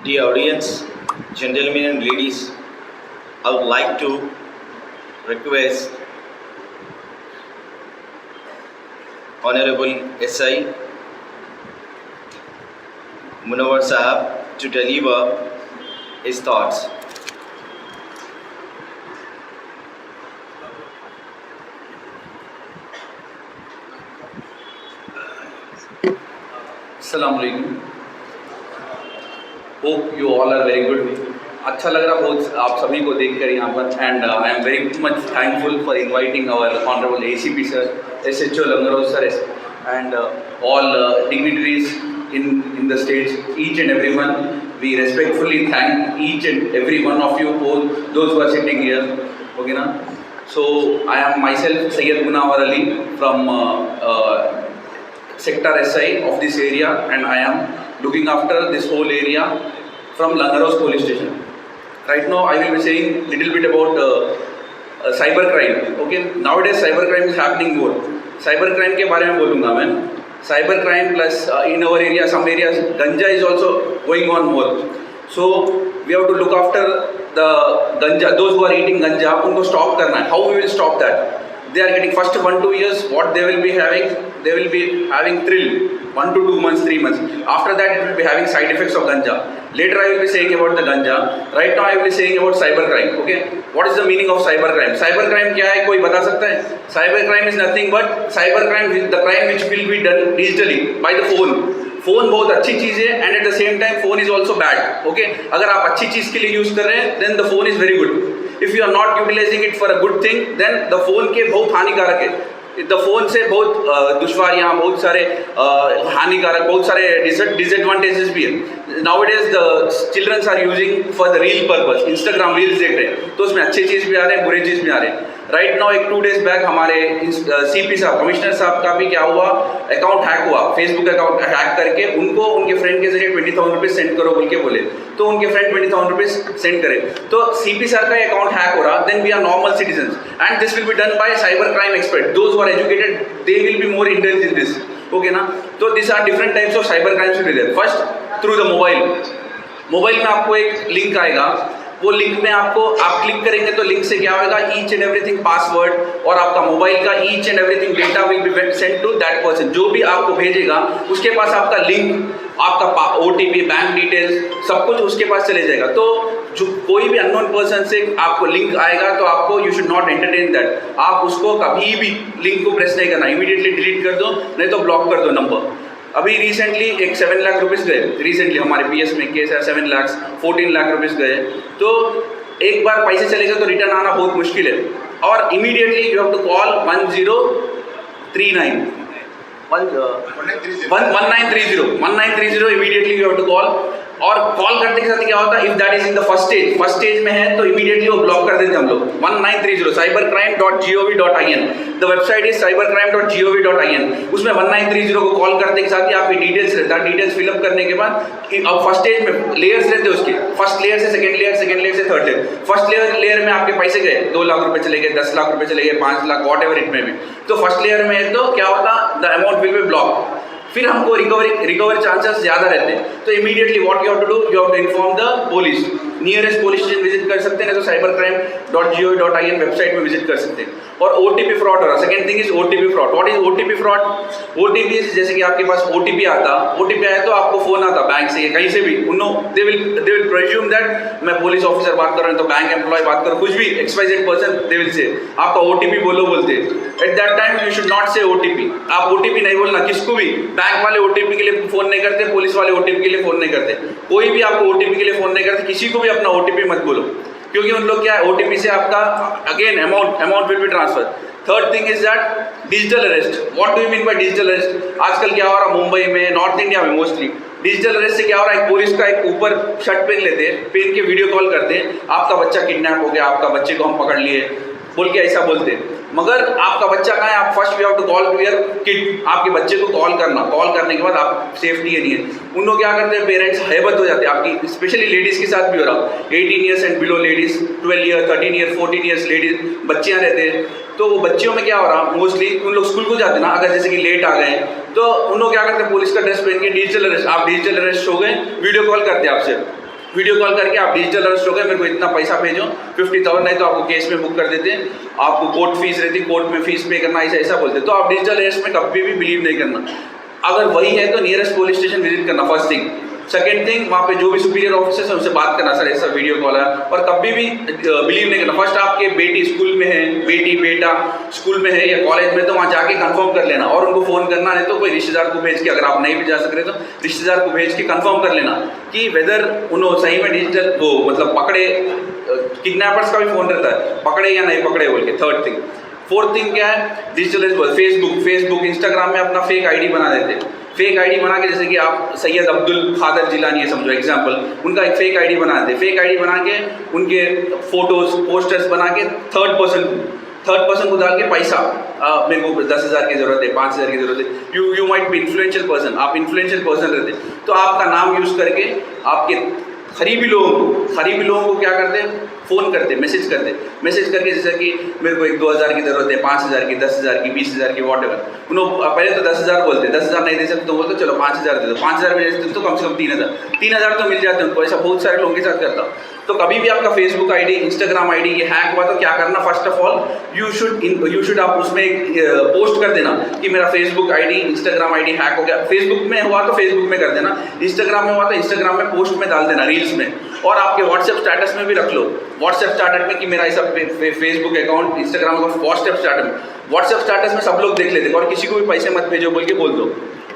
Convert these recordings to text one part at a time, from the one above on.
Dear audience, gentlemen and ladies, I would like to request Honorable SI Munawar Sahab to deliver his thoughts. अस्सलामुअलैकुम। Hope you all are very good. अच्छा लग रहा बहुत आप सभी को देखकर यहाँ पर and I am very much thankful for inviting our honourable ACP sir, SHO Langaros sir and all dignitaries in the states, each and everyone. We respectfully thank each and every one of you, all those who are sitting here. Okay na? So I am myself Sayyid Munawar Ali from Sector SI of this area, and I am looking after this whole area from Langaros police station. Right now I will be saying little bit about cyber crime. Okay, nowadays cyber crime is happening more. Cyber crime के बारे में बोलूँगा मैं. Cyber crime plus in our area, some areas ganja is also going on more. So we have to look after the ganja. Those who are eating ganja, उनको stop करना है. How we will stop that? They are getting first 1-2 years. What they will be having thrill. 1 to 2 months, 3 months. After that, it will be having side effects of ganja. Later, I will be saying about the ganja. Right now, I will be saying about cyber crime. Okay, what is the meaning of cyber crime? Cyber crime क्या है? कोई बता सकता है? Cyber crime is nothing but cyber crime, the crime which will be done digitally by the phone. Phone बहुत अच्छी चीज़ है and at the same time phone is also bad. Okay, अगर आप अच्छी चीज़ के लिए यूज़ कर रहे हैं then the phone is very good. If you are not utilising it for a good thing then the phone के बहुत हानिकारक है. द फ़ोन से बहुत दुश्वारियाँ, बहुत सारे हानिकारक, बहुत सारे डिसएडवांटेजेस भी है. Nowadays the childrens are using for the reel purpose. Instagram reels देख रहे हैं तो उसमें अच्छी चीज़ भी आ रहे हैं, बुरी चीज़ भी आ रहे हैं. राइट नाउ एक 2 days बैक हमारे CP साहब, कमिश्नर साहब का भी क्या हुआ, अकाउंट हैक हुआ. फेसबुक अकाउंट हैक करके उनको उनके फ्रेंड के जरिए 20,000 रुपीज़ सेंड करो बोल के बोले, तो उनके फ्रेंड 20,000 रुपीज़ सेंड करे. तो CP सर का अकाउंट हैक हो रहा. Then we are normal citizens and this will be done by cyber crime expert. Those who are educated they will be more intelligent in this. Okay ना? तो this are different types of cyber crimes will be there. First through the mobile में आपको एक link आएगा. वो link में आपको आप क्लिक करेंगे तो लिंक से क्या होगा, ईच एंड एवरीथिंग पासवर्ड और आपका मोबाइल का each and everything data will be send to that person. जो भी आपको भेजेगा उसके पास आपका लिंक, आपका OTP, बैंक डिटेल्स सब कुछ उसके पास चले जाएगा. तो जो कोई भी अननोन पर्सन से आपको लिंक आएगा तो आपको you should not entertain that. आप उसको कभी भी लिंक को प्रेस नहीं करना, इमीडिएटली डिलीट कर दो, नहीं तो ब्लॉक कर दो नंबर. अभी रिसेंटली एक 7 लाख रुपीज़ गए. रिसेंटली हमारे PS में केस है, 7 लाख 14 लाख रुपीज़ गए. तो एक बार पैसे चले गए तो रिटर्न आना बहुत मुश्किल है. और immediately you have to call 1930 immediately you have to call. और कॉल करते के साथ क्या होता है, if that is in the first stage में है तो इमीडिएटली वो ब्लॉक कर देते हम लोग. 1930 cybercrime.gov.in. The website is cybercrime.gov.in. उसमें 1930 को कॉल करते के साथ ही आपकी डिटेल्स रहता है. डिटेल्स फिलअप करने के बाद अब फर्स्ट स्टेज में लेयर्स रहते हैं उसके. फर्स्ट लेयर से सेकंड लेयर से थर्ड लेयर. फर्स्ट लेयर में आपके पैसे गए, 2 लाख रुपए चले गए, 10 लाख रुपए चले गए, 5 लाख, वॉट एवर इट में भी. तो फर्स्ट लेयर में है तो क्या होता, the amount will be block. फिर हमको रिकवरी चांसेस ज़्यादा रहते हैं. तो immediately what you have to do, you have to inform the police. Nearest police station visit कर सकते हैं, नहीं तो cybercrime.gov.in वेबसाइट में विजिट कर सकते हैं. और OTP फ्रॉड हो रहा. Second thing is OTP fraud. What is OTP fraud? OTP जैसे कि आपके पास OTP आया तो आपको फोन आता बैंक से, कहीं से भी. दे विल प्रेज्यूम दैट मैं पुलिस ऑफिसर बात कर रहा हूँ, तो बैंक एम्प्लॉय बात करो, कुछ भी XYZ person they will say आपका OTP बोलते. At that time you should not से OTP. आप OTP नहीं बोलना किसको भी. बैंक वाले OTP के लिए फ़ोन नहीं करते, पुलिस वाले OTP के लिए फ़ोन नहीं करते, कोई भी आपको OTP के लिए फ़ोन नहीं करते. किसी को भी अपना OTP मत बोलो, क्योंकि उन लोग क्या है, OTP से आपका again amount will B transfer. Third thing is that digital arrest. What do you mean by digital arrest? आजकल क्या हो रहा है मुंबई में, नॉर्थ इंडिया में मोस्टली डिजिटल अरेस्ट से क्या हो रहा है, एक पुलिस का एक ऊपर शर्ट पहन लेते हैं, पहन के वीडियो कॉल करते हैं, आपका बच्चा किडनैप हो गया, आपका बच्चे को हम पकड़ लिए बोल के ऐसा बोलते हैं. मगर आपका बच्चा कहाँ है, आप first you have to call to your kid. आपके बच्चे को कॉल करने के बाद आप सेफ्टी है नहीं है. उन लोग क्या करते हैं, पेरेंट्स हैबत हो जाते हैं आपकी, स्पेशली लेडीज़ के साथ भी हो रहा. 18 years and below ladies, 12 year, 13 year, 14 years ladies, बच्चियाँ रहते हैं. तो वो बच्चियों में क्या हो रहा, मोस्टली उन लोग स्कूल को जाते ना, अगर जैसे कि लेट आ गए तो उन लोग क्या करते हैं, पुलिस का ड्रेस पहन के डिजिटल अरेस्ट, आप डिजिटल अरेस्ट हो गए, वीडियो कॉल करते हैं आपसे. वीडियो कॉल करके आप डिजिटल अरेस्ट हो गए, मेरे को इतना पैसा भेजो 50,000, नहीं तो आपको केस में बुक कर देते हैं, आपको कोर्ट फीस रहती, कोर्ट में फीस पे करना, ऐसा बोलते। तो आप डिजिटल अरेस्ट में कभी भी बिलीव नहीं करना। अगर वही है तो नियरेस्ट पुलिस स्टेशन विजिट करना, फर्स्ट थिंग। सेकेंड थिंग, वहाँ पे जो भी सुपीरियर ऑफिसर्स है उनसे बात करना, सर ऐसा वीडियो कॉल है, और कभी भी बिलीव नहीं करना। फर्स्ट आपके बेटी स्कूल में है, बेटा स्कूल में है या कॉलेज में, तो वहाँ जाके कंफर्म कर लेना और उनको फ़ोन करना, नहीं तो कोई रिश्तेदार को भेज के, अगर आप नहीं भी जा सक रहे तो रिश्तेदार को भेज के कंफर्म कर लेना कि वेदर उन्होंने सही में डिजिटल वो मतलब पकड़े, किडनैपर्स का भी फ़ोन रहता है, पकड़े या नहीं पकड़े बोल के। Third thing. फोर्थ थिंग क्या है, डिजिटल फेसबुक इंस्टाग्राम में अपना फेक आईडी बना देते हैं। फेक आईडी बना के, जैसे कि आप सैयद अब्दुल खादर जिलानी है समझो एग्जाम्पल, उनका एक फेक आईडी बना देते। फेक आईडी बना के उनके फोटोज पोस्टर्स बना के थर्ड पर्सन को डाल के पैसा, मेरे को 10,000 की जरूरत है, 5,000 की जरूरत है, you might be influential person, आप इन्फ्लुएंशियल पर्सन रहते, तो आपका नाम यूज करके आपके करीबी लोगों को क्या करते हैं, फ़ोन करते, मैसेज करके, जैसे कि मेरे को 1-2 हज़ार की ज़रूरत है, 5,000 की, 10,000 की, 20,000 की, वॉट एवर। उन्होंने पहले तो 10,000 बोलते, 10,000 नहीं दे सकते तो बोलते चलो 5,000 दे दो, 5,000 में दे सकते तो कम से कम 3,000 तो मिल जाते हैं उनको। ऐसा बहुत सारे लोगों के साथ करता। तो कभी भी आपका फेसबुक आईडी, इंस्टाग्राम आईडी ये हैक हुआ तो क्या करना, first of all you should आप उसमें पोस्ट कर देना कि मेरा Facebook ID, Instagram ID hack हो गया। फेसबुक में हुआ तो फेसबुक में कर देना, इंस्टाग्राम में हुआ तो इंस्टाग्राम में पोस्ट में डाल देना, रील्स में, और आपके व्हाट्सएप स्टेटस में भी रख लो। व्हाट्सएप स्टेटस में कि मेरा ऐसा फेसबुक अकाउंट, इंस्टाग्राम का व्हाट्सएप स्टेटस में सब लोग देख लेते, और किसी को भी पैसे मत भेजो बोल के बोल दो,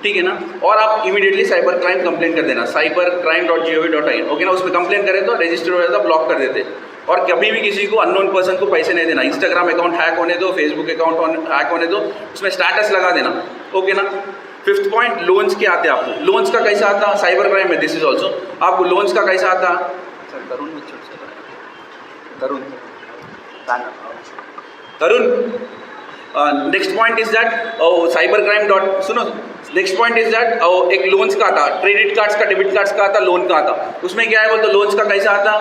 ठीक है ना। और आप इमीडिएटली साइबर क्राइम कंप्लेंट कर देना, cybercrime.gov.in, ओके ना। उसमें कंप्लेंट करें तो रजिस्टर हो जाता, ब्लॉक कर देते। और कभी भी किसी को अननोन पर्सन को पैसे नहीं देना। इंस्टाग्राम अकाउंट हैक होने दो, फेसबुक अकाउंट हैक होने दो, उसमें स्टेटस लगा देना, ओके ना। फिफ्थ पॉइंट, लोन्स के आते हैं आपको। लोन्स का कैसा आता, साइबर क्राइम में दिस इज ऑल्सो। आपको लोन्स का कैसा आता, Tarun next point is that cyber crime dot, सुनो, नेक्स्ट पॉइंट इज दैट एक लोन्स का आता, क्रेडिट कार्ड्स का, डेबिट कार्ड्स का आता, लोन का आता। उसमें क्या है बोलते, लोन्स का कैसा आता,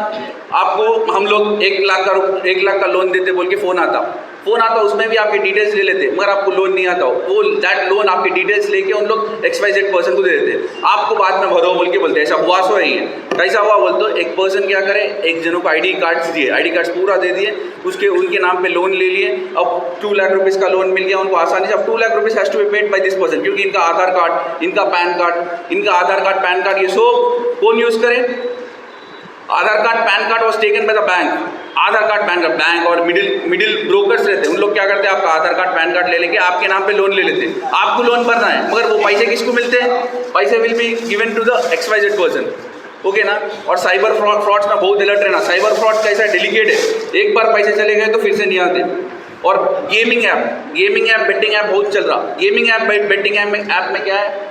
आपको हम लोग 1 लाख का लोन देते बोल के फ़ोन आता, उसमें भी आपके डिटेल्स ले लेते, मगर आपको लोन नहीं आता, वो दैट लोन आपके डिटेल्स लेके उन लोग XYZ पर्सन को दे देते, आपको बाद में भरो बोल के बोलते। ऐसा हुआ सो है ये, कैसा हुआ बोलते, एक पर्सन क्या करे, एक जनों को ID कार्ड्स दिए, ID कार्ड्स पूरा दे दिए, उसके उनके नाम पे लोन ले लिए। अब 2 लाख रुपीज़ का लोन मिल गया उनको आसानी से। अब 2 lakh rupees has to be paid by this person, क्योंकि इनका आधार कार्ड, इनका पैन कार्ड ये सब कौन यूज़ करे, Aadhaar card, PAN card was taken by the bank. Aadhaar card, PAN card, bank और मिडिल ब्रोकर्स रहते हैं, उन लोग क्या करते हैं, आपका आधार कार्ड, पैन कार्ड ले लेके आपके नाम पे लोन ले लेते हैं। आपको लोन भरना है, मगर वो पैसे किसको मिलते हैं, पैसे will be given to the XYZ person, okay ना। और साइबर फ्रॉड्स में बहुत अलर्ट रहना। साइबर फ्रॉड कैसा डेलिकेट है, एक बार पैसे चले गए तो फिर से नहीं आते। और गेमिंग ऐप, बेटिंग ऐप बहुत चल रहा। गेमिंग ऐप, बेटिंग ऐप में क्या है,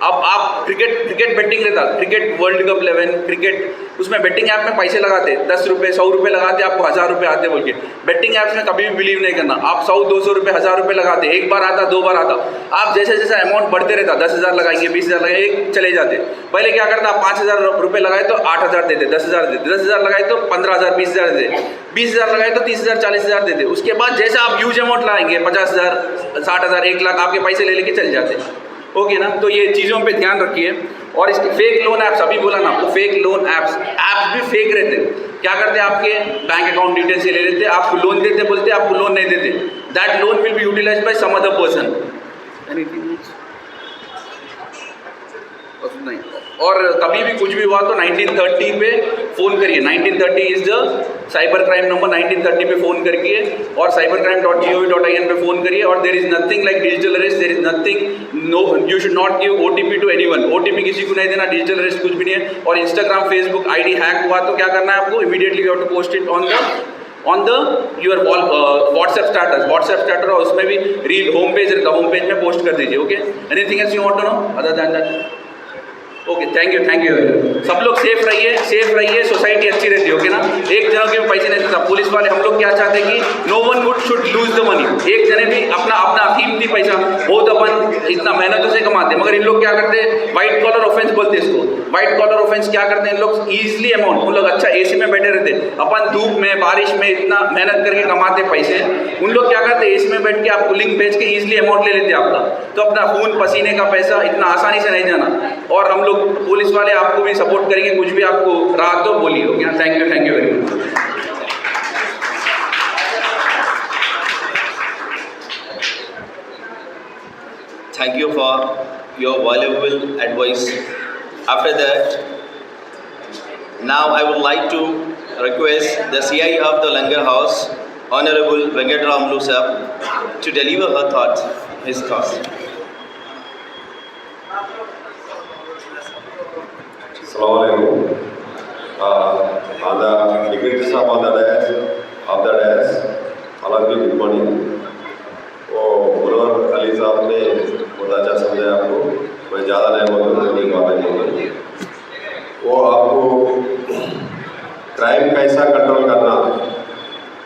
अब आप क्रिकेट बेटिंग रहता, क्रिकेट वर्ल्ड कप 11 क्रिकेट, उसमें बेटिंग ऐप में पैसे लगाते, 10 रुपये 100 रुपये लगाते, आपको 1000 रुपये आते बोल के। बेटिंग ऐप्स में कभी भी बिलीव नहीं करना। आप 100-200 रुपये 1000 रुपये लगाते, एक बार आता, 2 बार आता, आप जैसे जैसे अमाउंट बढ़ते रहता, 10,000 लगाएंगे, 20,000 लगाएंगे, एक चले जाते। पहले क्या करता, आप 5,000 रुपये लगाए तो 8,000 देते, 10,000 देते, 10,000 लगाए तो 15,000 20,000 देते, 20,000 लगाए तो 30,000 40,000 देते। उसके बाद जैसे आप ह्यूज अमाउंट लाएंगे, 50,000 60,000 1 लाख, आपके पैसे ले लेके चल जाते, ओके ना। तो ये चीज़ों पे ध्यान रखिए। और इसके फेक लोन ऐप्स, अभी बोला ना आपको, फेक लोन ऐप्स भी फेक रहते हैं। क्या करते हैं, आपके बैंक अकाउंट डिटेल्स ले लेते, आपको लोन देते, बोलते आपको लोन नहीं देते, that loan will be utilised by some other person. नहीं, और कभी भी कुछ भी हुआ तो 1930 पे फ़ोन करिए। 1930 is the cyber crime number, 1930 पे फ़ोन करिए और cybercrime.gov.in पे फ़ोन करिए। और there is nothing like digital arrest, there is nothing, no, you should not give OTP to anyone. OTP किसी को नहीं देना, डिजिटल अरेस्ट कुछ भी नहीं है। और इंस्टाग्राम, फेसबुक ID हैक हुआ तो क्या करना है आपको, immediately you have to post it on the your WhatsApp status, और उसमें भी रील होम पेज में पोस्ट कर दीजिए, okay. Anything else you want to know other than that? Okay, thank you. सब लोग सेफ रहिए, सोसाइटी अच्छी रहती है, ओके ना। एक जनों के भी पैसे नहीं देता, पुलिस वाले हम लोग क्या चाहते हैं कि no one would should lose the money. एक जने भी अपना कीमती पैसा बहुत अपन इतना मेहनतों से कमाते हैं, मगर इन लोग क्या करते हैं, व्हाइट कॉलर ऑफेंस बोलते हैं इसको। व्हाइट कॉलर ऑफेंस क्या करते हैं इन लोग, ईजिली अमाउंट, उन लोग अच्छा AC में बैठे रहते, अपन धूप में बारिश में इतना मेहनत करके कमाते पैसे, उन लोग क्या करते हैं AC में बैठ के आपको लिंक भेज के ईजिली अमाउंट ले लेते आपका। तो अपना खून पसीने का पैसा इतना आसानी से नहीं जाना। और हम लोग पुलिस वाले आपको भी सपोर्ट करेंगे, कुछ भी आपको रहा तो बोलिए। Okay, thank you very much. Thank you for your valuable advice. After that, now I would like to request the CI of the Langar House, Honorable Venkatramlu sir, to deliver his thoughts. Assalamualaikum. On the dignitaries of the dais, all of you good morning. वो मुनव्वर अली साहब ने बहुत अच्छा समझाया आपको, मैं ज़्यादा नहीं बोलूँगा। वो आपको क्राइम कैसा कंट्रोल करना,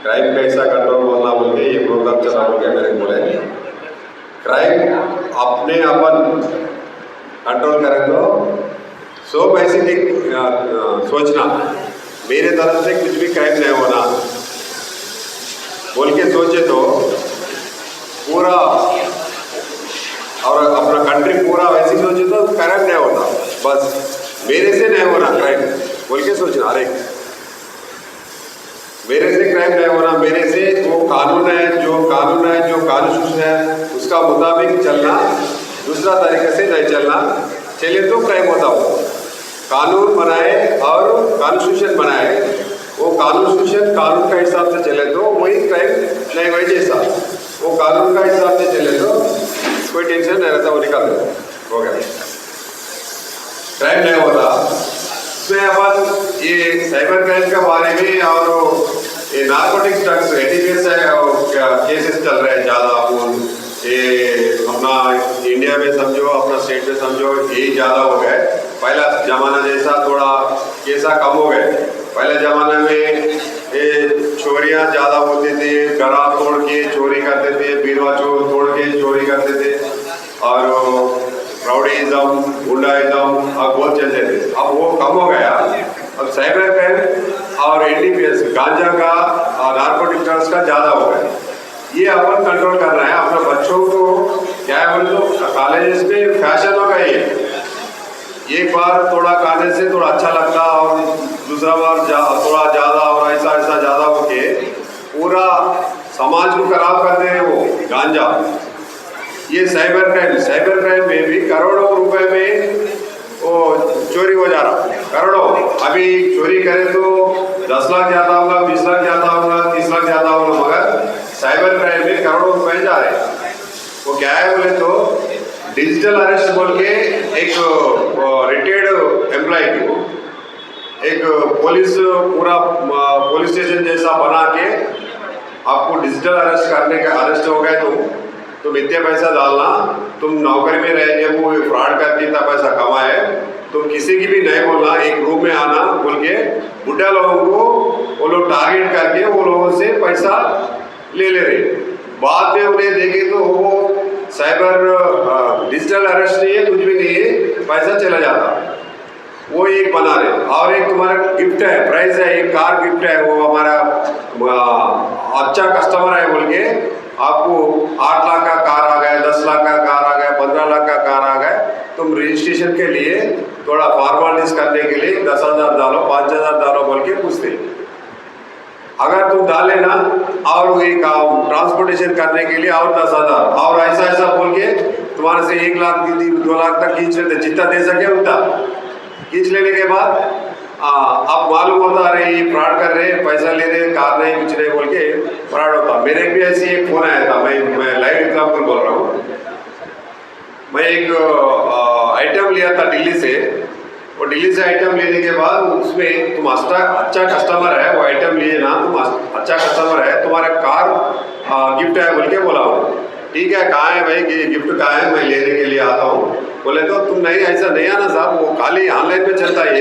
क्राइम कैसा कंट्रोल करना बोल के ये प्रोग्राम चला बोल के मेरे को बोले। क्राइम अपने अपन कंट्रोल करें तो सब ऐसे सोचना मेरे तरफ से कुछ भी क्राइम नहीं होना बोल के सोचे तो पूरा और अपना कंट्री पूरा वैसे सोचे तो क्राइम नहीं होता। बस मेरे से नहीं होना क्राइम बोल के सोचना, अरे मेरे से क्राइम नहीं होना, मेरे से वो कानून है जो कानून है उसका मुताबिक चलना, दूसरा तरीके से नहीं चलना, चले तो क्राइम होता हो। कानून बनाए और कॉन्स्टिट्यूशन बनाए, वो कॉन्स्टिट्यूशन कानून का हिसाब से चले तो वही क्राइम नहीं वही जैसा, वो कानून का हिसाब से चले तो कोई टेंशन नहीं रहता, वो निकाल दो हो गया, क्राइम नहीं होता। इसमें अपन ये साइबर क्राइम के बारे में और ये नार्कोटिक्स ड्रग्स एटीपीएस है और केसेस चल रहे हैं ज़्यादा, ये अपना इंडिया में समझो, अपना स्टेट में समझो, ये ज़्यादा हो गए। पहला ज़माना जैसा थोड़ा केसा कम हो गए। पहले ज़माने में ये चोरियाँ ज़्यादा होती थी, घरा तोड़ के चोरी करते थे, बीरवा तोड़ के चोरी करते थे और राउडीज़म, गुंडाइज़म अब बहुत चलते थे। अब वो कम हो गया। अब साइबर क्राइम और एटीपीएस गांजा का और नार्कोटिक ड्रग्स का ज़्यादा हो गया। ये अपन कंट्रोल कर रहे हैं। अपने बच्चों को क्या है बोले तो कॉलेजेस में फैशन हो गई है, एक बार थोड़ा खाने से थोड़ा अच्छा लगता और दूसरा बार थोड़ा ज़्यादा और ऐसा ज़्यादा होके पूरा समाज को खराब कर दे रहे वो गांजा। ये साइबर क्राइम में भी करोड़ों रुपए में वो चोरी हो जा रहा, करोड़ों। अभी चोरी करे तो 10 लाख ज़्यादा होगा, 20 लाख ज़्यादा होगा, 30 लाख ज़्यादा होगा, मगर साइबर क्राइम में करोड़ों रुपए जा रहे हैं। वो क्या है बोले तो डिजिटल अरेस्ट बोल के एक रिटायर्ड एम्प्लॉय को एक पूरा पुलिस स्टेशन जैसा बना के आपको डिजिटल अरेस्ट करने का, अरेस्ट हो गए तुम इतने पैसा डालना, तुम नौकरी में रहेंगे, वो फ्रॉड करके इतना पैसा कमाए, तुम किसी की भी नहीं बोलना, एक रूम में आना बोल के बुढ़ा लोगों को वो लोग टारगेट करके वो लोगों से पैसा ले रहे। बाद में उन्हें देखे तो वो साइबर डिजिटल अरेस्ट नहीं है, कुछ भी नहीं है, पैसा चला जाता। वो एक बना रहे। और एक तुम्हारा गिफ्ट है, प्राइस है, एक कार गिफ्ट है, वो हमारा अच्छा कस्टमर है बोल के आपको 8 लाख का कार आ गया, 10 लाख का कार आ गया, 15 लाख का कार आ गया। तुम रजिस्ट्रेशन के लिए थोड़ा फॉर्मेलिटीज करने के लिए 10,000 डालो, 5,000 डालो बोल के पूछते। अगर तुम डाले ना और एक ट्रांसपोर्टेशन करने के लिए और 10,000 और ऐसा बोल के तुम्हारे से 1 लाख 2 लाख तक खींच लेते, जितना दे सके उतना खींच लेने के बाद अब मालूम होता अरे ये फ्रॉड कर रहे, पैसा ले रहे, कार नहीं कुछ नहीं बोल के फ्रॉड होता। मेरे भी ऐसी एक फोन आया था, मैं लाइव एग्जाम्पल बोल रहा हूँ। मैं एक आइटम लिया था दिल्ली से, और दिल्ली से आइटम लेने के बाद उसमें तुम अच्छा कस्टमर है, वो आइटम लिए ना, तुम अच्छा कस्टमर है, तुम्हारा कार गिफ्ट है बोल के बोला हूँ। ठीक है, कहाँ है भाई गिफ्ट, कहाँ है, मैं लेने के लिए आता हूँ। बोले तो तुम नहीं, ऐसा नहीं आना साहब, वो खाली ऑनलाइन पे चलता है,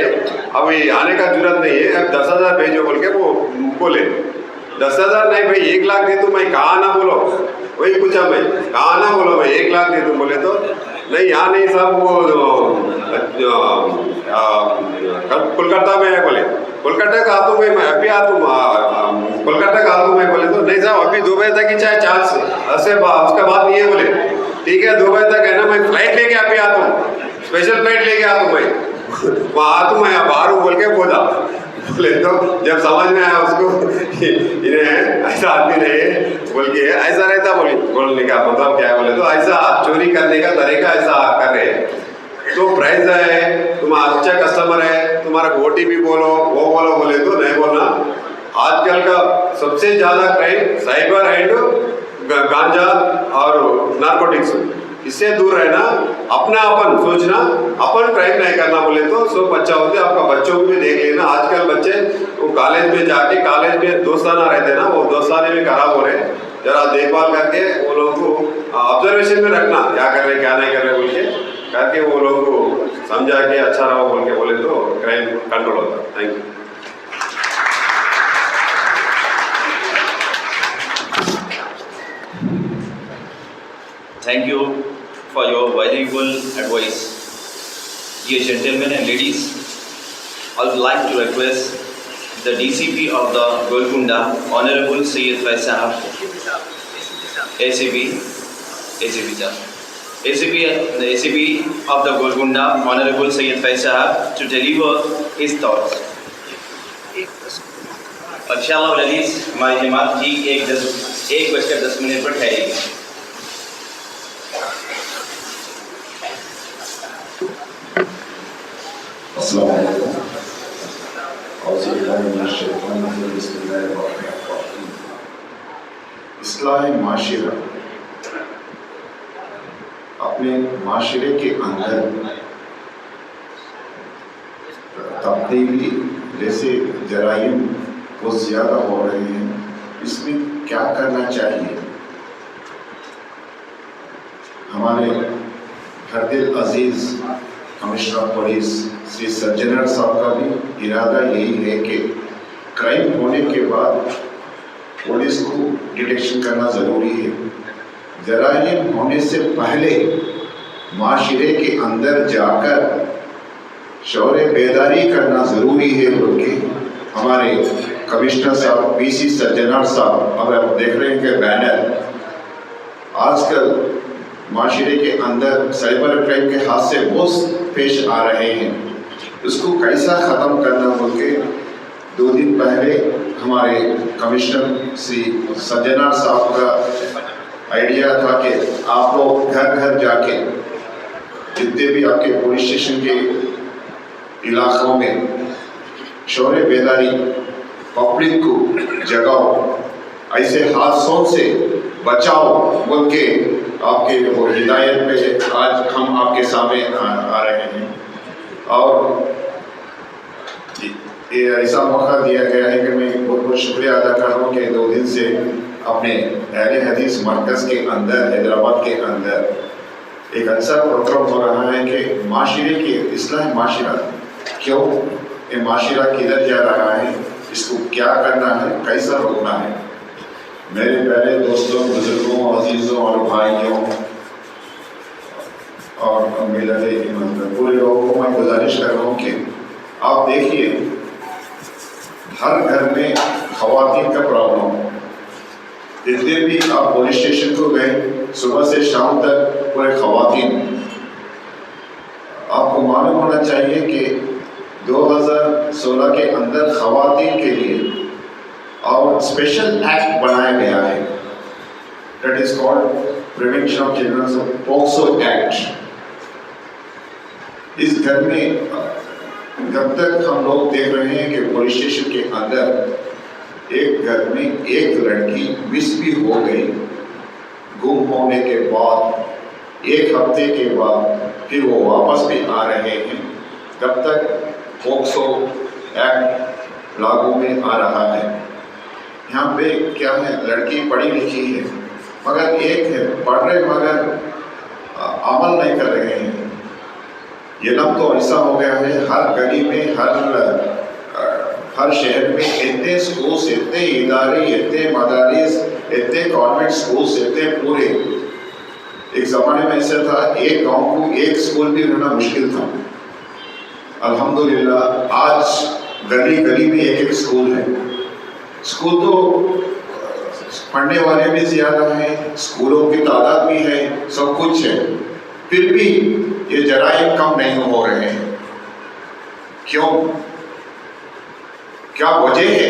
अभी आने का जरूरत नहीं है, अब 10,000 भेजो बोल के वो बोले। 10,000 नहीं भाई, 1 लाख दे दूँ, मैं कहाँ ना बोलो, वही पूछा मैं कहाँ ना बोलो, मैं 1 लाख दे दूँ। बोले तो नहीं यहाँ नहीं साहब, वो कोलकाता में है। बोले कोलकाता का आता मैं अभी आता हूँ, कोलकाता का आता हूँ मैं। बोले तो नहीं साहब अभी 2 बजे तक ही चाहे चार्ज से उसके बाद नहीं है। बोले ठीक है 2 बजे तक है ना, मैं फ्लाइट लेके अभी आता हूँ। स्पेशल फ्लाइट लेके आ तू मैं वहाँ तू मैं बाहर हूँ बोल के बोला। बोले तो जब समझ में आया उसको इन्हें ऐसा आदमी नहीं बोल के ऐसा रहता बोलने का मतलब क्या है बोले तो ऐसा चोरी करने का तरीका ऐसा कर रहे हैं। तो प्राइस है, तुम्हारा अच्छा कस्टमर है, तुम्हारा OTP बोलो वो बोलो बोले तो नहीं बोलना। आजकल का सबसे ज़्यादा क्राइम साइबर एंड गांजा और नारकोटिक्स, इससे दूर रहना, अपना अपन सोचना, अपन क्राइम नहीं करना बोले तो सब अच्छा होते। आपका बच्चों को भी देख लेना, आजकल बच्चे वो कॉलेज में जाके कॉलेज में दोस्ताना रहते ना, वो दोस्ताने में खराब हो रहे। जरा देखभाल करके वो लोगों को ऑब्जर्वेशन में रखना, क्या कर रहे क्या नहीं कर रहे बोल के करके वो लोगों को समझा के अच्छा रहो बोल के बोले तो क्राइम कंट्रोल होता। Thank you. Thank you for your valuable advice. Dear gentlemen and ladies, I would like to request the DCP of the Golconda, Honorable Syed Faiz Sahab, ACP the ACP of the Golconda, Honorable Syed Faiz Sahab, to deliver his thoughts. और इंशाअल्लाह अज़ीज़ हमारी जमात जी 1:10 पर ठहरेगी। इस्लाह माशिरा अपने माशरे के अंदर तब्दीली जैसे जराइम बहुत ज़्यादा हो रहे हैं, इसमें क्या करना चाहिए? हमारे हरदिल अजीज़ कमिश्नर पुलिस श्री सज्जनर साहब का भी इरादा यही है कि क्राइम होने के बाद पुलिस को डिटेक्शन करना ज़रूरी है। जराइम होने से पहले माशरे के अंदर जाकर शौर बेदारी करना ज़रूरी है बोल के हमारे कमिश्नर साहब PC सज्जनर साहब, अब आप देख रहे हैं कि बैनर आजकल माशरे के अंदर साइबर क्राइम के हादसे बहुत पेश आ रहे हैं, उसको कैसा ख़त्म करना बोल के 2 दिन पहले हमारे कमिश्नर श्री सज्जनर साहब का आइडिया था कि आप लोग घर घर जाके जितने भी आपके पुलिस स्टेशन के इलाकों में शौर बेदारी पब्लिक को जगाओ, ऐसे हादसों से बचाओ बोल के आपके वो हिदायत पे आज हम आपके सामने आ रहे हैं। और ये ऐसा मौका दिया गया है कि मैं बहुत बहुत शुक्रिया अदा कर रहा हूँ कि 2 दिन से अपने अहले हदीस मरकज़ के अंदर हैदराबाद के अंदर एक अच्छा प्रोग्राम हो रहा है कि माशरे के इस्लाह माशरा, क्यों ये माशरा किधर जा रहा है, इसको क्या करना है, कैसा रोकना है। मेरे प्यारे दोस्तों, बुजुर्गों, अजीज़ों और भाइयों और मेरे पूरे लोगों को मैं गुजारिश कर रहा हूँ कि आप देखिए हर घर में ख़वातीन का प्रॉब्लम, जितने भी आप पुलिस स्टेशन को गए सुबह से शाम तक पूरे ख़वातीन, आपको मालूम होना चाहिए कि 2016 के अंदर ख़वातीन के लिए और स्पेशल एक्ट बनाया गया है, that is called prevention of children POCSO act. इस घर में जब तक हम लोग देख रहे हैं कि पुलिस स्टेशन के अंदर एक घर में एक लड़की मिस भी हो गई, गुम होने के बाद 1 हफ्ते के बाद फिर वो वापस भी आ रहे हैं, तब तक पोक्सो एक्ट लागू में आ रहा है। यहाँ पे क्या है, लड़की पढ़ी लिखी है मगर एक है पढ़ रहे मगर अमल नहीं कर रहे हैं। ये लम तो ऐसा हो गया है, हर गली में हर शहर में इतने स्कूल्स, इतने इदारे, इतने मदारिस, इतने कॉन्वेंट स्कूल्स, इतने पूरे। एक ज़माने में ऐसा था एक गांव को एक स्कूल भी रहना मुश्किल था। अल्हम्दुलिल्लाह आज गली गली में एक स्कूल है। स्कूल तो पढ़ने वाले भी ज़्यादा हैं, स्कूलों की तादाद भी है, सब कुछ है, फिर भी ये जराइम कम नहीं हो रहे हैं। क्यों? क्या वजह है?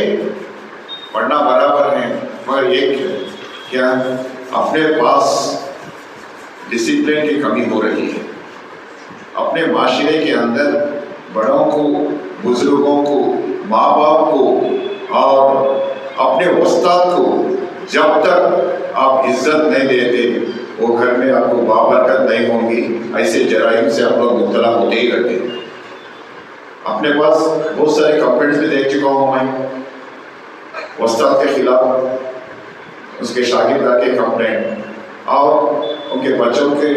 पढ़ना बराबर है, मगर एक क्या अपने पास डिसिप्लिन की कमी हो रही है। अपने माशरे के अंदर बड़ों को, बुजुर्गों को, माँ बाप को और अपने उस्ताद को जब तक आप इज्जत नहीं देते, वो घर में आपको बाबरकत नहीं होंगी। ऐसे जराइम से आप लोग मुब्तला होते ही रहते। अपने पास बहुत सारे कंप्लेंट्स भी देख चुका हूँ मैं, उस्ताद के खिलाफ, उसके शागिर्द के कंप्लेंट और उनके बच्चों के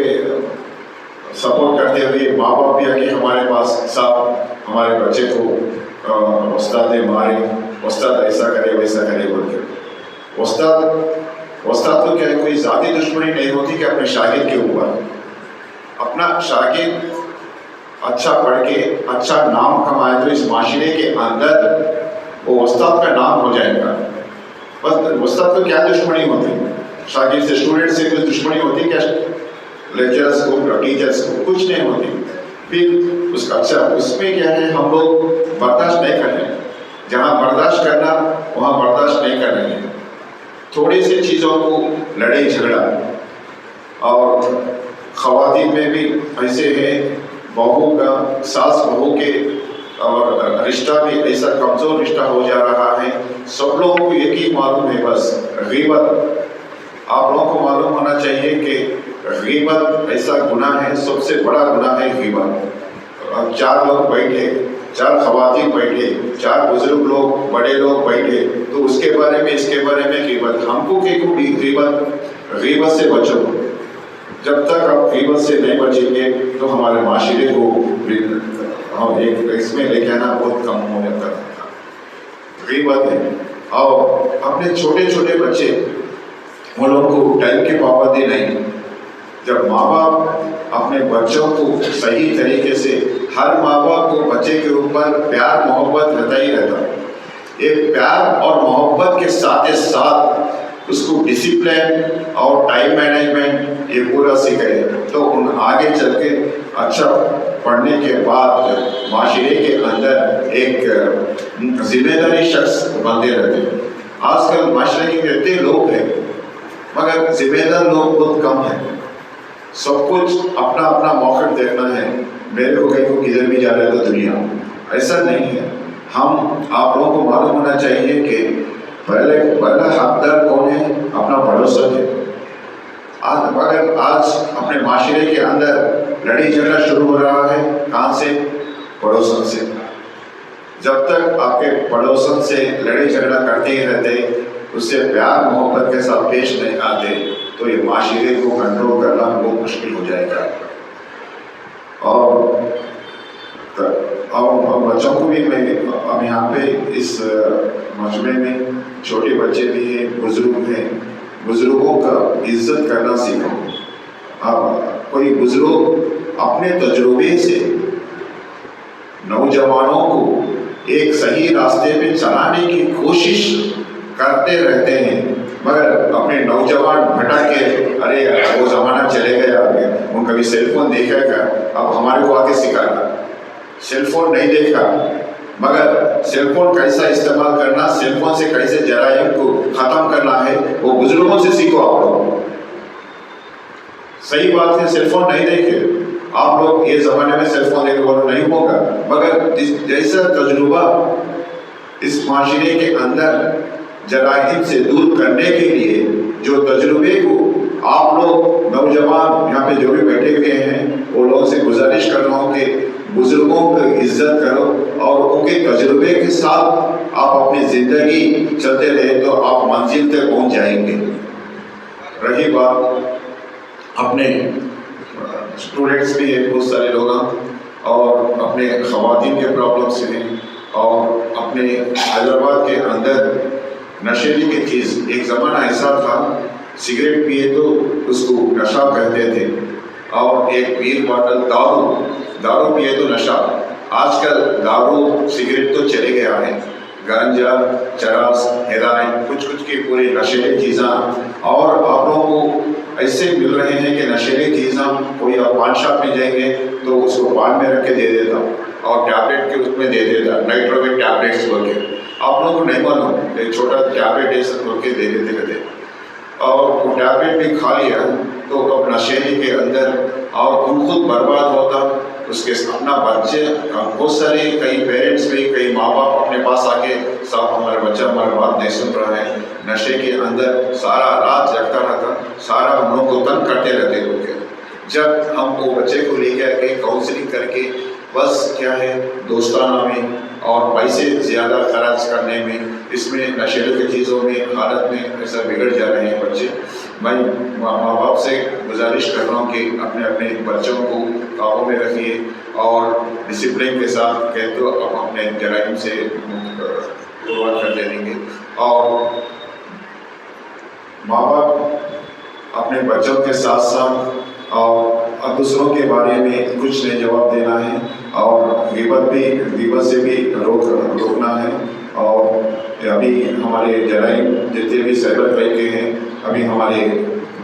सपोर्ट करते हुए माँ बाप भी आके हमारे पास, साहब हमारे बच्चे को उस्ताद ने मारे, उस्ताद ऐसा करे वैसा करे बोल के। उस्ताद तो क्या कोई ज़ाती दुश्मनी नहीं होती कि अपने शागिर्द के ऊपर। अपना शागिर्द अच्छा पढ़ के अच्छा नाम कमाए तो इस माशरे के अंदर वो उस्ताद का नाम हो जाएगा। बस उस्ताद को क्या दुश्मनी होती? शागिर्द से, स्टूडेंट से कुछ दुश्मनी होती क्या? लेक्चरर्स को, टीचर्स को कुछ नहीं होती। फिर उसका अच्छा उसमें क्या है, हम लोग बर्दाश्त नहीं कर रहे। जहाँ बर्दाश्त करना वहाँ बर्दाश्त नहीं कर रहे हैं। थोड़ी सी चीज़ों को लड़ाई झगड़ा, और ख़वातीन में भी ऐसे है, बहू का, सास बहू के और रिश्ता भी ऐसा कमज़ोर रिश्ता हो जा रहा है। सब लोगों को एक ही मालूम है, बस गीबत। आप लोगों को मालूम होना चाहिए कि गीबत ऐसा गुनाह है, सबसे बड़ा गुनाह है गीबत। अब 4 लोग बैठे, 4 ख़वातीन बैठे, 4 बुजुर्ग लोग, बड़े लोग बैठे, तो उसके बारे में, इसके बारे में गीबत। हमको गीबत से बचो। जब तक आप गीबत से नहीं बचेंगे तो हमारे माशरे को हम एक इसमें लेके आना बहुत कम हो जाता है। गीबत है। और अपने छोटे छोटे बच्चे, उन लोगों को टाइम की पाबंदी नहीं। जब माँ बाप अपने बच्चों को सही तरीके से, हर माँ बाप को बच्चे के ऊपर प्यार मोहब्बत रहता ही रहता। एक प्यार और मोहब्बत के साथ साथ उसको डिसिप्लिन और टाइम मैनेजमेंट ये पूरा सिखाए, तो उन आगे चल के अच्छा पढ़ने के बाद माशरे के अंदर एक जिम्मेदारी शख्स बनते रहते हैं। आजकल माशरे के कितने लोग हैं, मगर जिम्मेदार लोग बहुत कम हैं। सब कुछ अपना अपना मौका देखना है, मेरे को कहीं को किधर भी जा रहा है तो दुनिया, ऐसा नहीं है। हम आप लोगों को मालूम होना चाहिए कि पहला हकदार कौन है? अपना पड़ोसन है। अगर आज अपने माशरे के अंदर लड़ी झगड़ा शुरू हो रहा है, कहाँ से? पड़ोसन से। जब तक आपके पड़ोसन से लड़ी झगड़ा करते ही रहते, उससे प्यार मोहब्बत के साथ पेश नहीं आते, तो ये माशरे को कंट्रोल करना बहुत मुश्किल हो जाएगा। और बच्चों को भी मैं अब यहाँ पे इस मजमे में छोटे बच्चे भी हैं, बुजुर्ग हैं, बुजुर्गों का इज्जत करना सीखो। अब कोई बुजुर्ग अपने तजुर्बे से नौजवानों को एक सही रास्ते पे चलाने की कोशिश करते रहते हैं, मगर अपने नौजवान भटक के, अरे वो ज़माना चले गया, उन कभी सेलफोन देखा क्या? अब हमारे को आके सिखाना। सेलफोन नहीं देखा, मगर सेलफोन कैसा इस्तेमाल करना, सेलफोन से कैसे जराइम को ख़त्म करना है, वो बुजुर्गों से सीखो आप लोग। सही बात है, सेलफोन नहीं देखे आप लोग, ये ज़माने में सेलफोन देखे बोलो नहीं होगा, मगर जैसा तजुर्बा इस माशरे के अंदर जराइम से दूर करने के लिए, जो तजुर्बे को आप लोग नौजवान यहाँ पे जो भी बैठे हुए हैं, वो लोगों से गुजारिश कर रहा हूँ कि बुजुर्गों की इज्जत करो और उनके तजुर्बे के साथ आप अपनी ज़िंदगी चलते रहे तो आप मंजिल तक पहुँच जाएंगे। रही बात अपने स्टूडेंट्स भी हैं, बहुत सारे लोग, और अपने ख़वातीन के प्रॉब्लम्स हैं, और अपने हैदराबाद के अंदर नशेली की चीज़, एक ज़माना ऐसा था सिगरेट पिए तो उसको नशा कहते थे, और एक बीर बॉटल दारू पिए तो नशा। आजकल दारू सिगरेट तो चले गया है, गांजा, चरस, हेरोइन, कुछ की पूरी नशेली चीज़ें। और आप लोगों को ऐसे मिल रहे हैं कि नशीली चीज़ कोई आप पान शॉप में जाएंगे तो उसको पान में रख के दे देता और टैबलेट के उसमें दे देता, नाइट्रोवेट टैबलेट्स बोल के। आप लोगों को नहीं मालूम, एक छोटा टैबलेट ऐसा बोल के दे देते रहते, और वो टैबलेट भी खा लिया तो अब नशेली के अंदर और खुद बर्बाद होता, उसके अपना बच्चे बहुत सारे कई पेरेंट्स भी कई माँ बाप अपने पास आके साहब हमारा बच्चा हमारी बात नहीं सुन रहा है, नशे के अंदर सारा रात जगता रहता, सारा हम लोग को तंग करते रहते लोग। जब हम वो बच्चे को लेकर के काउंसलिंग करके बस क्या है दोस्ताना में और पैसे ज़्यादा खर्च करने में, इसमें नशेले की चीज़ों में हालत में ऐसा बिगड़ जा रहे हैं बच्चे। मैं माँ बाप से गुजारिश कर रहा हूँ कि अपने अपने बच्चों को काबू में रखिए और डिसिप्लिन के साथ कहते तो अब अपने जराइम से शुरुआत कर देंगे। और माँ बाप अपने बच्चों के साथ साथ और अब दूसरों के बारे में कुछ नहीं जवाब देना है और गिबत से भी रोकना है। और अभी हमारे जराइम जितने भी साइबर क्राइम के हैं, अभी हमारे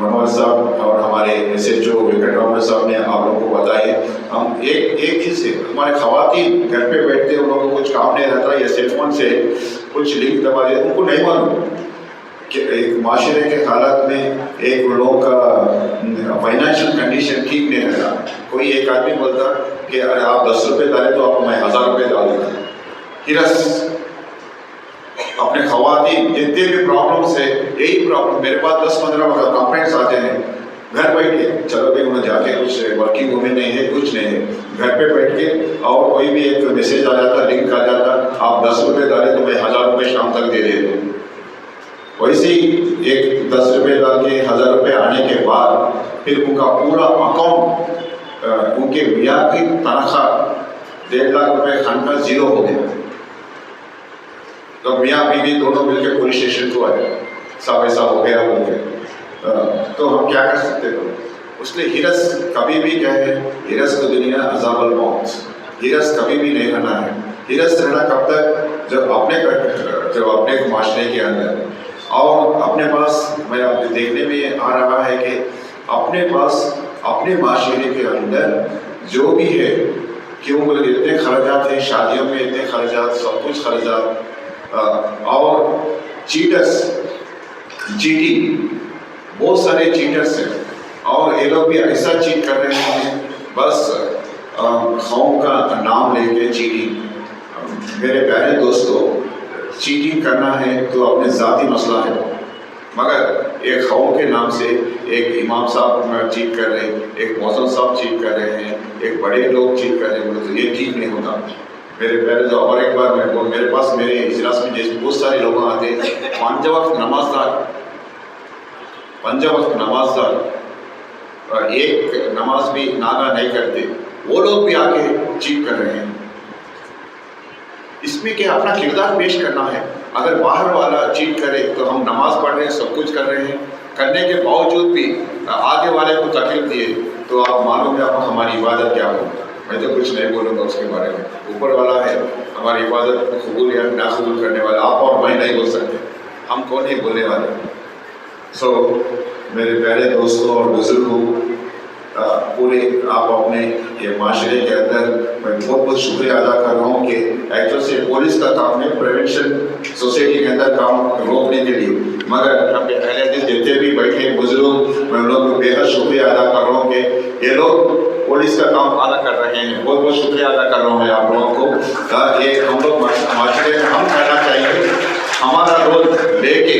मनोहर साहब और हमारे SHO वेंकटरामन साहब ने आप लोगों को बताए। हम एक चीज़ है, हमारे खवातीन घर पे बैठते उन लोगों को कुछ काम नहीं रहता या सेलफोन से कुछ लिंक दबा देते, उनको नहीं मालूम कि एक माशरे के हालत में एक लोगों का फाइनेंशियल कंडीशन ठीक नहीं रहता। कोई एक आदमी बोलता कि अरे आप 10 रुपये डालें तो आपको मैं 1000 रुपये डाल दूँगा। हिरस अपने खवातीन जितने भी प्रॉब्लम्स है, यही प्रॉब्लम मेरे पास 10-15 कंप्लेंट्स आते हैं घर बैठ के, चलो भाई उन्हें जाके कुछ वर्किंग वूमेन नहीं है कुछ नहीं है, घर पे बैठ के और कोई भी एक मैसेज आ जाता, लिंक आ जाता, आप 10 रुपये डालें तो मैं 1000 रुपये शाम तक दे देता हूँ। वैसे ही एक 10 रुपये डाल के 1000 रुपये आने के बाद फिर उनका पूरा अकाउंट उनके ब्याह की तनख्वाह 1.5 लाख रुपये खान का जीरो हो गया। तो मियाँ बीवी दोनों मिलकर पुलिस स्टेशन को आए, सब ऐसा हो गया बोल के। तो हम क्या कर सकते थे? उसने हिरस कभी भी क्या है, हिरस को दुनिया अज़ाबुल मौत, हिरस कभी भी नहीं रहना है। हिरस रहना कब तक? जब अपने माशरे के अंदर और अपने पास, मैं आप देखने में आ रहा है कि अपने पास अपने माशरे के अंदर जो भी है, क्यों बोले इतने खर्चात हैं, शादियों में इतने खर्चात, सब कुछ खर्चात, और चीटर्स, चीटिंग, बहुत सारे चीटर्स हैं और ये लोग भी ऐसा चीट कर रहे हैं बस कौम का नाम लेके चीटिंग। मेरे प्यारे दोस्तों, चीटिंग करना है तो अपने ज़ाती मसला है, मगर एक कौम के नाम से एक इमाम साहब चीट कर रहे हैं, एक मौज़म साहब चीट कर रहे हैं, एक बड़े लोग चीट कर रहे हैं, तो ये ठीक नहीं होता मेरे प्यारे। तो और एक बार मेरे पास मेरे इजलास में जैसे बहुत सारे लोग आते हैं, 5 वक्त नमाजदार और एक नमाज भी नागा नहीं करते, वो लोग भी आके चीट कर रहे हैं। इसमें क्या अपना किरदार पेश करना है। अगर बाहर वाला चीट करे तो हम नमाज पढ़ रहे हैं, सब कुछ कर रहे हैं, करने के बावजूद भी आगे वाले को तकलीफ दिए तो आप मालूम है आप हमारी इबादत क्या होगी। मैं तो कुछ नहीं बोलूँगा उसके बारे में, ऊपर वाला है हमारी इबादत को कबूल या ना कबूल करने वाला, आप और मैं नहीं बोल सकते, हम कौन ही बोलने वाले। मेरे प्यारे दोस्तों और बुजुर्गों, पूरे आप अपने ये माशरे के अंदर मैं बहुत बहुत शुक्रिया अदा कर रहा हूँ कि एक्चुअल से पुलिस का काम है प्रिवेंशन सोसाइटी के अंदर काम रोकने के लिए, मगर यहाँ पे अहले जितने भी बैठे बुजुर्ग, मैं उन लोगों को बेहद शुक्रिया अदा कर रहा हूँ कि ये लोग पुलिस का काम अदा कर रहे हैं। बहुत बहुत शुक्रिया अदा कर रहा हूँ मैं आप लोगों को। ये हम लोग माशरे में हम करना चाहिए, हमारा रोल लेके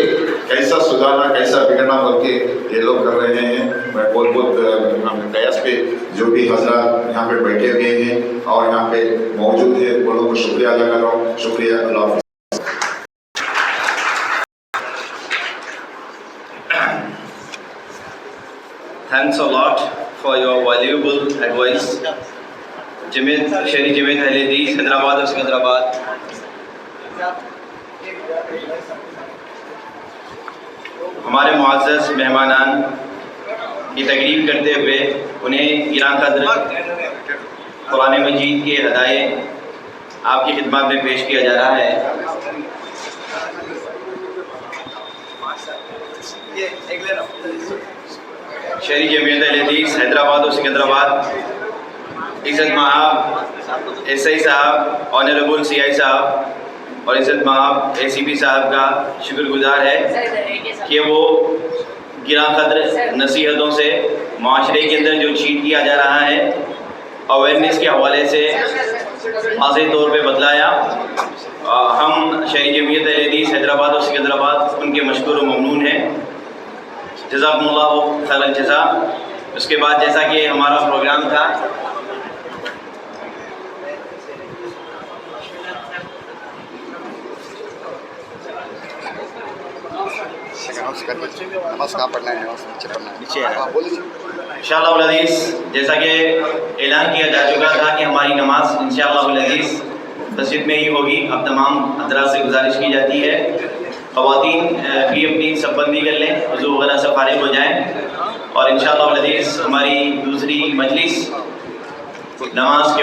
कैसा सुधारना कैसा बिगड़ना बोल के ये लोग कर रहे हैं। मैं बहुत दयास पे जो भी हजरात यहाँ पे बैठे हुए हैं और यहाँ पे मौजूद है वो लोगों को शुक्रिया अदा कर रहा हूँ। शुक्रिया, अल्लाह हाफ़िज़। Thanks a lot for your valuable advice. शेरी जमीन अहले हदीस हैदराबाद और सिकंदराबाद। हमारे मुअज़्ज़ज़ मेहमानान की तकरीब करते हुए उन्हें गिरां क़द्र कुरान मजीद के हदाये आपकी खिदमत में पेश किया जा रहा है। शहरी जमीयत अहल-ए-हदीस हैदराबाद और सिकंदराबाद, इज़्ज़त महाब SI साहब, ऑनरेबल CI साहब और इज़्ज़त महाब ACP साहब का शुक्रगुजार है कि वो गिरा कद्र नसीहतों से माशरे के अंदर जो चीट किया जा रहा है अवेयरनेस के हवाले से वाज़ेह तौर पे बतलाया। हम शहरी जमीयत अहल-ए-हदीस हैदराबाद और सिकंदराबाद उनके मशकूर व ममनून हैं। जज़ाकुमुल्लाहु खैरल जज़ा। उसके बाद जैसा कि हमारा प्रोग्राम था, नमाज कहाँ पढ़ना है, नीचे पढ़ना है, नीचे है। हाँ बोलिए। इंशाअल्लाह अज़ीज़, जैसा कि ऐलान किया जा चुका था कि हमारी नमाज इंशाअल्लाह अज़ीज़ मस्जिद में ही होगी। अब तमाम हज़रात से गुजारिश की जाती है ख़वातीन भी अपनी सबबंदी कर लें, वज़ू वगैरह से फारिग हो जाएँ और इंशाअल्लाह अज़ीज़ हमारी दूसरी मजलिस नमाज के